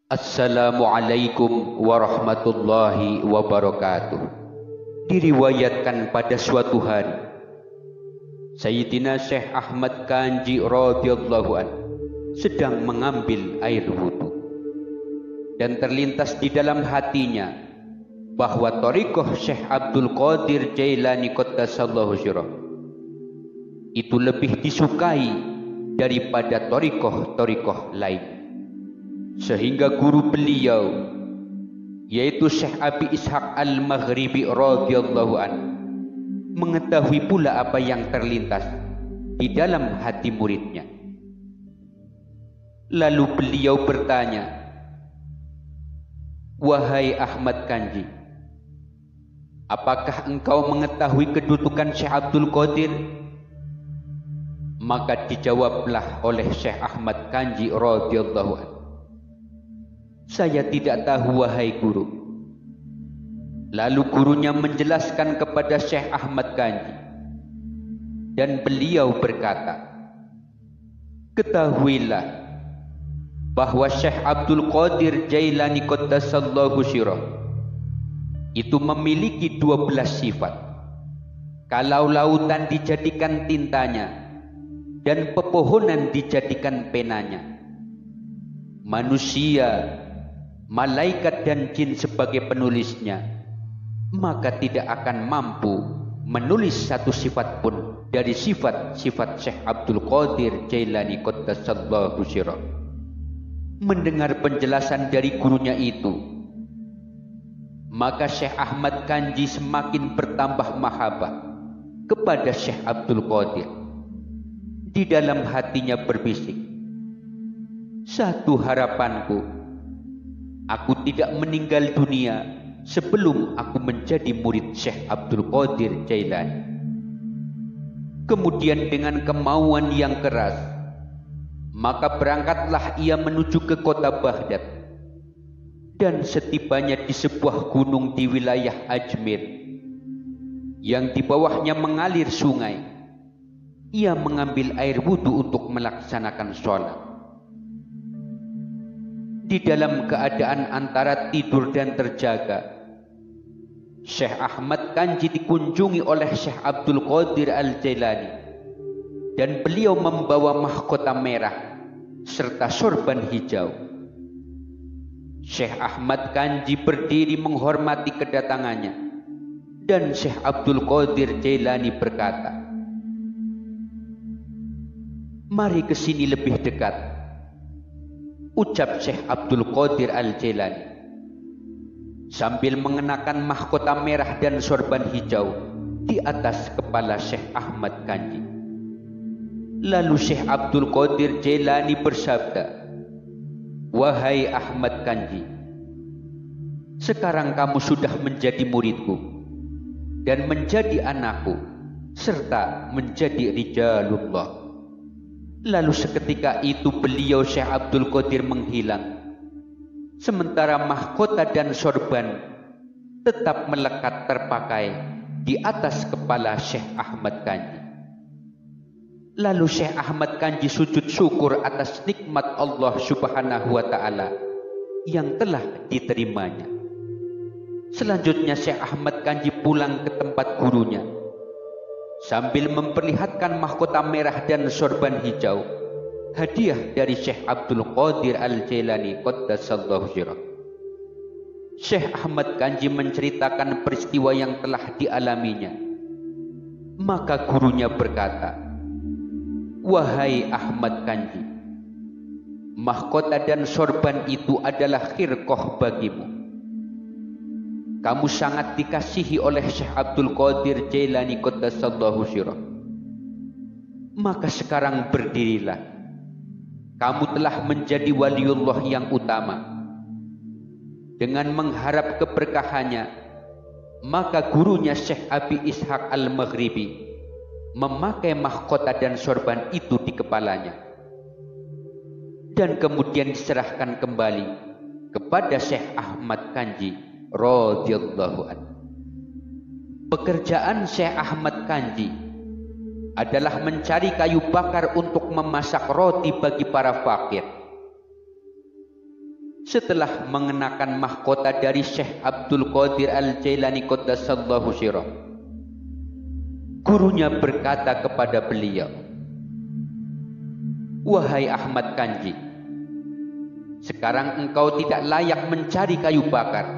Assalamualaikum warahmatullahi wabarakatuh. Diriwayatkan pada suatu hari, Sayyidina Syekh Ahmad Kanji radhiyallahu an sedang mengambil air wudhu, dan terlintas di dalam hatinya bahwa thariqah Syekh Abdul Qadir Jailani qaddasallahu sirrah itu lebih disukai daripada thariqah lain. Sehingga guru beliau, yaitu Syekh Abi Ishaq Al-Maghribi radhiyallahu an, mengetahui pula apa yang terlintas di dalam hati muridnya. Lalu beliau bertanya, "Wahai Ahmad Kanji, apakah engkau mengetahui kedudukan Syekh Abdul Qadir?" Maka dijawablah oleh Syekh Ahmad Kanji radhiyallahu an, "Saya tidak tahu, wahai guru." Lalu gurunya menjelaskan kepada Syekh Ahmad Kanji, dan beliau berkata, "Ketahuilah bahwa Syekh Abdul Qadir Jailani qaddasallahu sirrah itu memiliki 12 sifat. Kalau lautan dijadikan tintanya dan pepohonan dijadikan penanya, manusia, malaikat dan jin sebagai penulisnya, maka tidak akan mampu menulis satu sifat pun dari sifat-sifat Syekh Abdul Qadir Jailani qaddasallahu sirrah." Mendengar penjelasan dari gurunya itu, maka Syekh Ahmad Kanji semakin bertambah mahabbah kepada Syekh Abdul Qadir. Di dalam hatinya berbisik, "Satu harapanku, aku tidak meninggal dunia sebelum aku menjadi murid Syekh Abdul Qadir Jailani." Kemudian dengan kemauan yang keras, maka berangkatlah ia menuju ke kota Baghdad. Dan setibanya di sebuah gunung di wilayah Ajmer, yang di bawahnya mengalir sungai, ia mengambil air wudhu untuk melaksanakan sholat. Di dalam keadaan antara tidur dan terjaga, Syekh Ahmad Kanji dikunjungi oleh Syekh Abdul Qadir Al-Jailani, dan beliau membawa mahkota merah serta sorban hijau. Syekh Ahmad Kanji berdiri menghormati kedatangannya, dan Syekh Abdul Qadir Jailani berkata, "Mari ke sini lebih dekat," ucap Syekh Abdul Qadir Al-Jailani sambil mengenakan mahkota merah dan sorban hijau di atas kepala Syekh Ahmad Kanji. Lalu Syekh Abdul Qadir Jailani bersabda, "Wahai Ahmad Kanji, sekarang kamu sudah menjadi muridku dan menjadi anakku serta menjadi rijalullah." Lalu seketika itu beliau Syekh Abdul Qadir menghilang, sementara mahkota dan sorban tetap melekat terpakai di atas kepala Syekh Ahmad Kanji. Lalu Syekh Ahmad Kanji sujud syukur atas nikmat Allah Subhanahu wa ta'ala yang telah diterimanya. Selanjutnya Syekh Ahmad Kanji pulang ke tempat gurunya sambil memperlihatkan mahkota merah dan sorban hijau, hadiah dari Syekh Abdul Qadir Al-Jailani qaddasallahu sirrah. Syekh Ahmad Kanji menceritakan peristiwa yang telah dialaminya. Maka gurunya berkata, "Wahai Ahmad Kanji, mahkota dan sorban itu adalah khirqah bagimu. Kamu sangat dikasihi oleh Syekh Abdul Qadir Jailani qaddasallahu sirrah. Maka sekarang berdirilah. Kamu telah menjadi waliullah yang utama." Dengan mengharap keberkahannya, maka gurunya Syekh Abi Ishaq Al-Maghribi memakai mahkota dan sorban itu di kepalanya, dan kemudian diserahkan kembali kepada Syekh Ahmad Kanji radhiyallahu an. Pekerjaan Syekh Ahmad Kanji adalah mencari kayu bakar untuk memasak roti bagi para fakir. setelah mengenakan mahkota dari Syekh Abdul Qadir Al-Jailani Qaddasallahu sirrah, gurunya berkata kepada beliau, "Wahai Ahmad Kanji, sekarang engkau tidak layak mencari kayu bakar,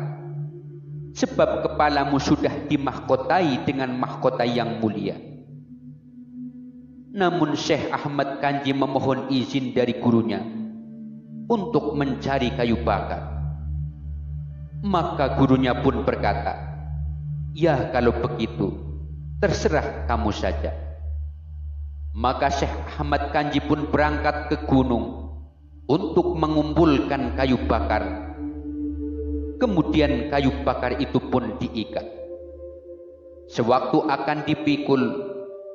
sebab kepalamu sudah dimahkotai dengan mahkota yang mulia." Namun Syekh Ahmad Kanji memohon izin dari gurunya untuk mencari kayu bakar. Maka gurunya pun berkata, "Ya, kalau begitu, terserah kamu saja." Maka Syekh Ahmad Kanji pun berangkat ke gunung untuk mengumpulkan kayu bakar. Kemudian kayu bakar itu pun diikat. Sewaktu akan dipikul,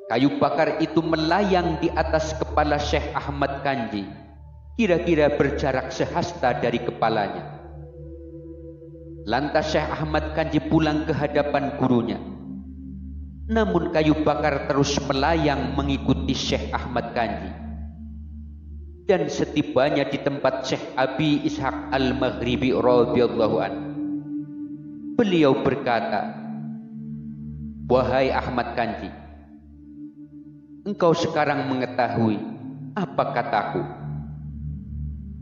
kayu bakar itu melayang di atas kepala Syekh Ahmad Kanji, kira-kira berjarak sehasta dari kepalanya. Lantas Syekh Ahmad Kanji pulang ke hadapan gurunya. Namun kayu bakar terus melayang mengikuti Syekh Ahmad Kanji. Dan setibanya di tempat Syekh Abi Ishaq Al-Maghribi radhiyallahu an, beliau berkata, "Wahai Ahmad Kanji, engkau sekarang mengetahui apa kataku.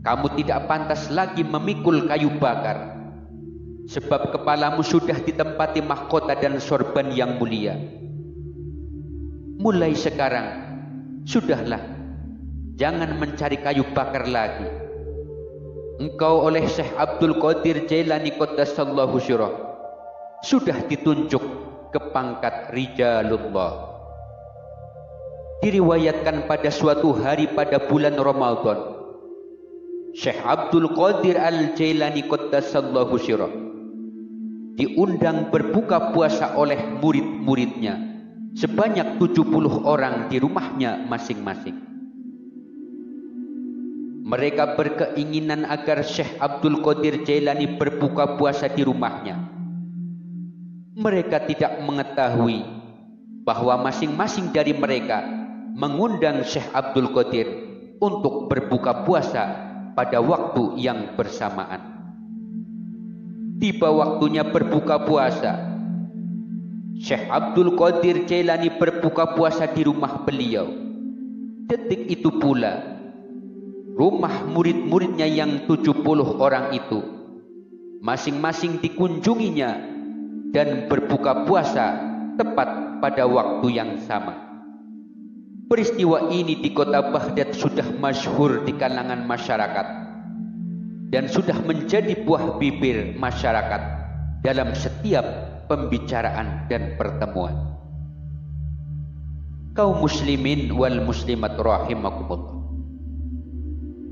Kamu tidak pantas lagi memikul kayu bakar, sebab kepalamu sudah ditempati mahkota dan sorban yang mulia. Mulai sekarang, sudahlah, jangan mencari kayu bakar lagi. Engkau oleh Syekh Abdul Qadir Jailani Qaddasallahu sirrah sudah ditunjuk ke pangkat Rijalullah." Diriwayatkan pada suatu hari pada bulan Ramadan, Syekh Abdul Qadir Al-Jailani Qaddasallahu sirrah diundang berbuka puasa oleh murid-muridnya sebanyak 70 orang di rumahnya masing-masing. Mereka berkeinginan agar Syekh Abdul Qadir Jailani berbuka puasa di rumahnya. Mereka tidak mengetahui bahwa masing-masing dari mereka mengundang Syekh Abdul Qadir untuk berbuka puasa pada waktu yang bersamaan. Tiba waktunya berbuka puasa, Syekh Abdul Qadir Jailani berbuka puasa di rumah beliau. Detik itu pula, rumah murid-muridnya yang 70 orang itu masing-masing dikunjunginya dan berbuka puasa tepat pada waktu yang sama. Peristiwa ini di kota Baghdad sudah masyhur di kalangan masyarakat dan sudah menjadi buah bibir masyarakat dalam setiap pembicaraan dan pertemuan. Kaum muslimin wal muslimat rahimakumullah,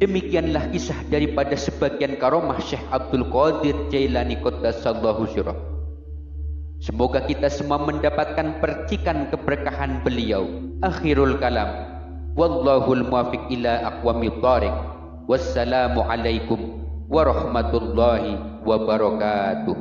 demikianlah kisah daripada sebagian karomah Syekh Abdul Qadir Jailani Qaddasallahu sirrah. Semoga kita semua mendapatkan percikan keberkahan beliau. Akhirul kalam, wallahul muwaffiq ila aqwamit thariq. Wassalamu alaikum warahmatullahi wabarakatuh.